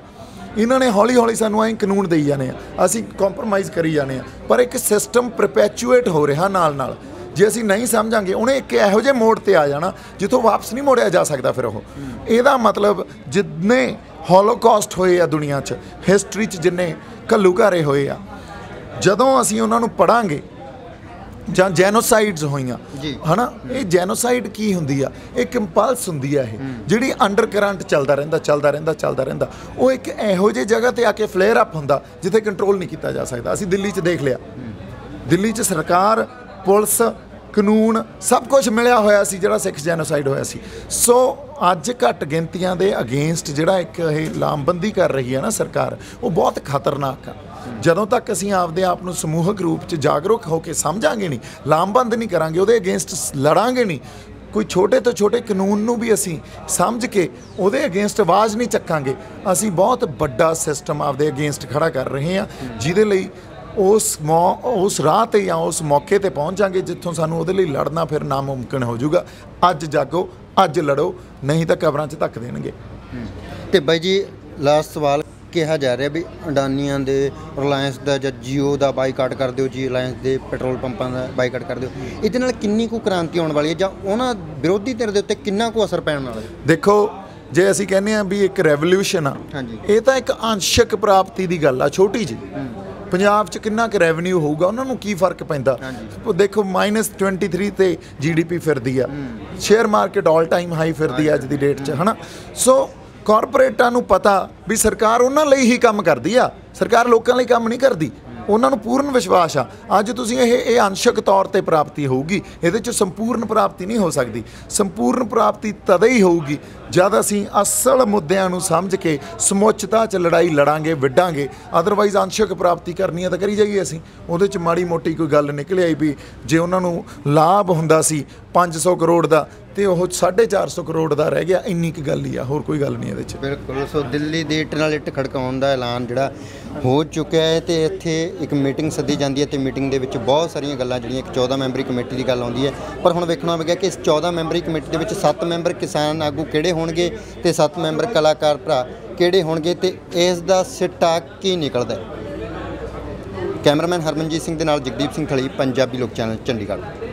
ਇਹਨਾਂ ਨੇ ਹੌਲੀ ਹੌਲੀ ਸਾਨੂੰ ਐਂ ਕਾਨੂੰਨ ਦੇਈ ਜਾਣੇ ਆ, ਅਸੀਂ ਕੰਪਰੋਮਾਈਜ਼ ਕਰੀ ਜਾਣੇ ਆ, ਪਰ ਇੱਕ ਸਿਸਟਮ ਪਰਪੈਚੁਏਟ ਹੋ ਰਿਹਾ ਨਾਲ ਨਾਲ। ਜੇ ਅਸੀਂ ਨਹੀਂ ਸਮਝਾਂਗੇ, ਉਹਨੇ ਇੱਕ ਇਹੋ ਜਿਹੇ ਮੋੜ ਤੇ ਆ ਜਾਣਾ ਜਿੱਥੋਂ ਵਾਪਸ ਨਹੀਂ ਮੋੜਿਆ ਜਾ ਸਕਦਾ। ਫਿਰ ਉਹ, ਇਹਦਾ ਮਤਲਬ ਜਿੰਨੇ ਹੋਲੋਕਾਸਟ ਹੋਏ ਆ ਦੁਨੀਆ 'ਚ, ਹਿਸਟਰੀ 'ਚ ਜਿੰਨੇ ਘੱਲੂਘਾਰੇ ਹੋਏ ਆ, ਜਦੋਂ ਅਸੀਂ ਉਹਨਾਂ ਨੂੰ ਪੜ੍ਹਾਂਗੇ, ਜਾਂ ਜੈਨੋਸਾਈਡਸ ਹੋਈਆਂ ਹਨਾ, ਇਹ ਜੈਨੋਸਾਈਡ ਕੀ ਹੁੰਦੀ ਆ? ਇੱਕ ਇੰਪਲਸ ਹੁੰਦੀ ਆ, ਇਹ ਜਿਹੜੀ ਅੰਡਰ ਕਰੰਟ ਚੱਲਦਾ ਰਹਿੰਦਾ। ਉਹ ਇੱਕ ਇਹੋ ਜਿਹੀ ਜਗ੍ਹਾ ਤੇ ਆ ਕੇ ਫਲੇਅਰ ਅਪ ਹੁੰਦਾ ਜਿੱਥੇ ਕੰਟਰੋਲ ਨਹੀਂ ਕੀਤਾ ਜਾ ਸਕਦਾ। ਅਸੀਂ ਦਿੱਲੀ 'ਚ ਦੇਖ ਲਿਆ, ਦਿੱਲੀ 'ਚ ਸਰਕਾਰ, ਪੁਲਿਸ, ਕਾਨੂੰਨ ਸਭ ਕੁਝ ਮਿਲਿਆ ਹੋਇਆ ਸੀ ਜਿਹੜਾ ਸਿੱਖ ਜੈਨੋਸਾਈਡ ਹੋਇਆ ਸੀ। ਸੋ ਅੱਜ ਘੱਟ ਗਿਣਤੀਆਂ ਦੇ ਅਗੇਂਸਟ ਜਿਹੜਾ ਇੱਕ ਇਹ ਲਾਮਬੰਦੀ ਕਰ ਰਹੀ ਹੈ ਨਾ ਸਰਕਾਰ, ਉਹ ਬਹੁਤ ਖਤਰਨਾਕ ਆ। ਜਦੋਂ ਤੱਕ ਅਸੀਂ ਆਪਦੇ ਆਪ ਨੂੰ ਸਮੂਹਕ ਰੂਪ 'ਚ ਜਾਗਰੂਕ ਹੋ ਕੇ ਸਮਝਾਂਗੇ ਨਹੀਂ, ਲਾਮਬੰਦ ਨਹੀਂ ਕਰਾਂਗੇ, ਉਹਦੇ ਅਗੇਂਸਟ ਲੜਾਂਗੇ ਨਹੀਂ, ਕੋਈ ਛੋਟੇ ਤੋਂ ਛੋਟੇ ਕਾਨੂੰਨ ਨੂੰ ਵੀ ਅਸੀਂ ਸਮਝ ਕੇ ਉਹਦੇ ਅਗੇਂਸਟ ਆਵਾਜ਼ ਨਹੀਂ ਚੱਕਾਂਗੇ, ਅਸੀਂ ਬਹੁਤ ਵੱਡਾ ਸਿਸਟਮ ਆਪਦੇ ਅਗੇਂਸਟ ਖੜਾ ਕਰ ਰਹੇ ਹਾਂ, ਜਿਹਦੇ ਲਈ ਉਸ ਰਾਹ ਤੇ ਜਾਂ ਉਸ ਮੌਕੇ ਤੇ ਪਹੁੰਚ ਜਾਾਂਗੇ ਜਿੱਥੋਂ ਸਾਨੂੰ ਉਹਦੇ ਲਈ ਲੜਨਾ ਫਿਰ ਨਾਮੁਮਕਿਨ ਹੋ ਜਾਊਗਾ। ਅੱਜ ਜਾਗੋ, ਅੱਜ ਲੜੋ, ਨਹੀਂ ਤਾਂ ਕਬਰਾਂ 'ਚ ਧੱਕ ਦੇਣਗੇ। ਤੇ ਬਾਈ ਜੀ, ਲਾਸਟ ਸਵਾਲ, ਕਿਹਾ ਜਾ ਰਿਹਾ ਵੀ ਅਡਾਨੀਆਂ ਦੇ, ਰਿਲਾਇੰਸ ਦਾ ਜਾਂ ਜੀਓ ਦਾ ਬਾਈਕਾਟ ਕਰ ਦਿਓ ਜੀ, ਰਿਲਾਇੰਸ ਦੇ ਪੈਟਰੋਲ ਪੰਪਾਂ ਦਾ ਬਾਈਕਾਟ ਕਰ ਦਿਓ, ਇਹਦੇ ਨਾਲ ਕਿੰਨੀ ਕੁ ਕ੍ਰਾਂਤੀ ਆਉਣ ਵਾਲੀ ਹੈ, ਜਾਂ ਉਹਨਾਂ ਵਿਰੋਧੀ ਧਿਰ ਦੇ ਉੱਤੇ ਕਿੰਨਾ ਕੁ ਅਸਰ ਪੈਣ ਵਾਲਾ ਹੈ? ਦੇਖੋ, ਜੇ ਅਸੀਂ ਕਹਿੰਦੇ ਆ ਵੀ ਇੱਕ ਰੈਵੋਲਿਊਸ਼ਨ ਆ, ਇਹ ਤਾਂ ਇੱਕ ਅੰਸ਼ਕ ਪ੍ਰਾਪਤੀ ਦੀ ਗੱਲ ਆ, ਛੋਟੀ ਜਿਹੀ। ਪੰਜਾਬ 'ਚ ਕਿੰਨਾ ਕੁ ਰੈਵਨਿਊ ਹੋਊਗਾ, ਉਹਨਾਂ ਨੂੰ ਕੀ ਫਰਕ ਪੈਂਦਾ? ਦੇਖੋ, -23 ਤੇ GDP ਫਿਰਦੀ ਆ, share market all time high ਫਿਰਦੀ ਆ ਅੱਜ ਦੀ ਡੇਟ 'ਚ, ਹੈ ਨਾ। ਸੋ ਕਾਰਪੋਰੇਟਾਂ ਨੂੰ ਪਤਾ ਵੀ ਸਰਕਾਰ ਉਹਨਾਂ ਲਈ ਹੀ ਕੰਮ ਕਰਦੀ ਆ, ਸਰਕਾਰ ਲੋਕਾਂ ਲਈ ਕੰਮ ਨਹੀਂ ਕਰਦੀ। ਉਹਨਾਂ ਨੂੰ ਪੂਰਨ ਵਿਸ਼ਵਾਸ ਆ। ਅੱਜ ਤੁਸੀਂ ਇਹ ਅੰਸ਼ਕ ਤੌਰ ਤੇ ਪ੍ਰਾਪਤੀ ਹੋਊਗੀ, ਇਹਦੇ 'ਚ ਸੰਪੂਰਨ ਪ੍ਰਾਪਤੀ ਨਹੀਂ ਹੋ ਸਕਦੀ। ਸੰਪੂਰਨ ਪ੍ਰਾਪਤੀ ਤਦ ਹੀ ਹੋਊਗੀ ਜਦ ਅਸੀਂ ਅਸਲ ਮੁੱਦਿਆਂ ਨੂੰ ਸਮਝ ਕੇ ਸਮੁੱਚਤਾ 'ਚ ਲੜਾਈ ਲੜਾਂਗੇ, ਵਿੱਢਾਂਗੇ। ਅਦਰਵਾਈਜ਼ ਅੰਸ਼ਕ ਪ੍ਰਾਪਤੀ ਕਰਨੀ ਆ ਤਾਂ ਕਰੀ ਜਾਈਏ ਅਸੀਂ। ਉਹਦੇ 'ਚ ਮਾੜੀ ਮੋਟੀ ਕੋਈ ਗੱਲ ਨਿਕਲ ਆਈ ਵੀ ਜੇ ਉਹਨਾਂ ਨੂੰ ਲਾਭ ਹੁੰਦਾ ਸੀ 500 ਕਰੋੜ ਦਾ ਤੇ ਉਹ 450 ਕਰੋੜ ਦਾ ਰਹਿ ਗਿਆ, ਇੰਨੀ ਕੁ ਗੱਲ ਹੀ ਆ, ਹੋਰ ਕੋਈ ਗੱਲ ਨਹੀਂ ਇਹਦੇ 'ਚ। ਬਿਲਕੁਲ। ਸੋ ਦਿੱਲੀ ਦੇ ਇੱਟ ਨਾਲ ਇੱਟ ਖੜਕਾਉਣ ਦਾ ਐਲਾਨ ਜਿਹੜਾ ਹੋ ਚੁੱਕਿਆ ਹੈ, ਤੇ ਇੱਥੇ ਇੱਕ ਮੀਟਿੰਗ ਸੱਦੀ ਜਾਂਦੀ ਹੈ, ਤੇ ਮੀਟਿੰਗ ਦੇ ਵਿੱਚ ਬਹੁਤ ਸਾਰੀਆਂ ਗੱਲਾਂ ਜਿਹੜੀਆਂ, ਇੱਕ 14 ਮੈਂਬਰੀ ਕਮੇਟੀ ਦੀ ਗੱਲ ਆਉਂਦੀ ਹੈ, ਪਰ ਹੁਣ ਵੇਖਣਾ ਹੋਵੇਗਾ ਕਿ ਇਸ 14 ਮੈਂਬਰੀ ਕਮੇਟੀ ਦੇ ਵਿੱਚ 7 ਮੈਂਬਰ ਕਿਸਾਨ ਆਗੂ ਕਿਹੜੇ ਹੋਣਗੇ ਤੇ 7 ਮੈਂਬਰ ਕਲਾਕਾਰ ਭਰਾ ਕਿਹੜੇ ਹੋਣਗੇ, ਤੇ ਇਸ ਦਾ ਸਿੱਟਾ ਕੀ ਨਿਕਲਦਾ ਹੈ। ਕੈਮਰਾਮੈਨ ਹਰਮਨਜੀਤ ਸਿੰਘ ਦੇ ਨਾਲ ਜਗਦੀਪ ਸਿੰਘ ਥਲੀ, ਪੰਜਾਬੀ ਲੋਕ ਚੈਨਲ, ਚੰਡੀਗੜ੍ਹ।